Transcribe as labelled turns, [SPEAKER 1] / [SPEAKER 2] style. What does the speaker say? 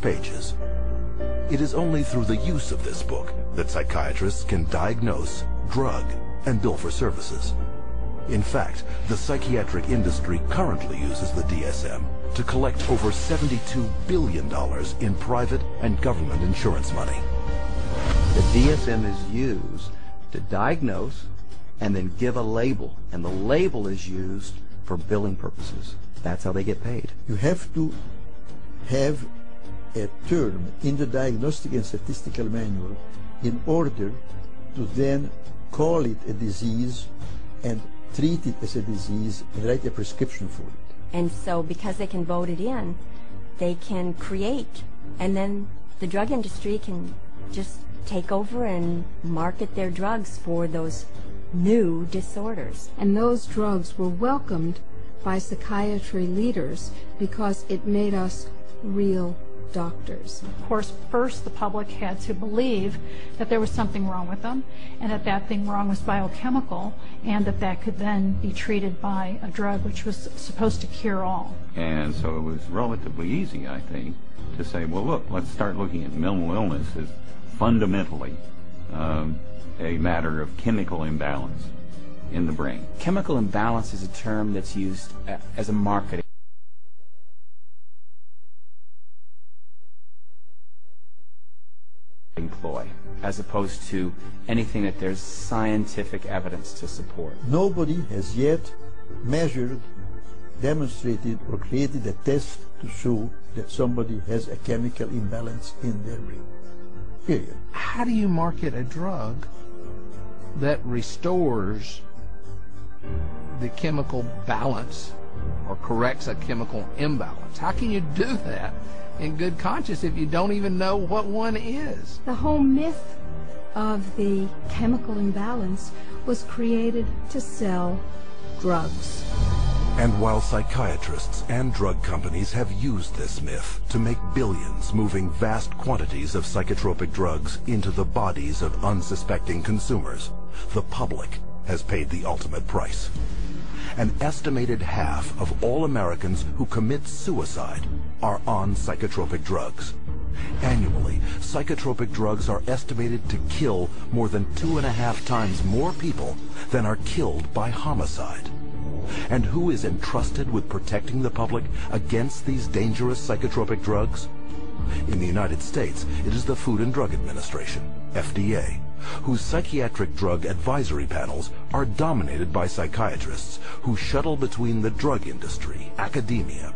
[SPEAKER 1] pages. It is only through the use of this book that psychiatrists can diagnose, drug, and bill for services. In fact, the psychiatric industry currently uses the DSM to collect over $72 billion in private and government insurance money.
[SPEAKER 2] The DSM is used to diagnose and then give a label, and the label is used for billing purposes. That's how they get paid.
[SPEAKER 3] You have to have a term in the Diagnostic and Statistical Manual in order to then call it a disease and treat it as a disease and write a prescription for it.
[SPEAKER 4] And so because they can vote it in, they can create, and then the drug industry can just take over and market their drugs for those new disorders.
[SPEAKER 5] And those drugs were welcomed by psychiatry leaders because it made us real doctors.
[SPEAKER 6] Of course, first the public had to believe that there was something wrong with them, and that that thing wrong was biochemical, and that that could then be treated by a drug which was supposed to cure all.
[SPEAKER 7] And so it was relatively easy, I think, to say, well, look, let's start looking at mental illness as fundamentally a matter of chemical imbalance in the brain.
[SPEAKER 8] Chemical imbalance is a term that's used as a marketing ploy, as opposed to anything that there's scientific evidence to support.
[SPEAKER 3] Nobody has yet measured, demonstrated, or created a test to show that somebody has a chemical imbalance in their brain. Period.
[SPEAKER 9] How do you market a drug that restores the chemical balance or corrects a chemical imbalance? How can you do that in good conscience if you don't even know what one is?
[SPEAKER 5] The whole myth of the chemical imbalance was created to sell drugs.
[SPEAKER 1] And while psychiatrists and drug companies have used this myth to make billions moving vast quantities of psychotropic drugs into the bodies of unsuspecting consumers, the public has paid the ultimate price. An estimated half of all Americans who commit suicide are on psychotropic drugs. Annually, psychotropic drugs are estimated to kill more than 2.5 times more people than are killed by homicide. And who is entrusted with protecting the public against these dangerous psychotropic drugs? In the United States, it is the Food and Drug Administration, FDA, whose psychiatric drug advisory panels are dominated by psychiatrists who shuttle between the drug industry, academia,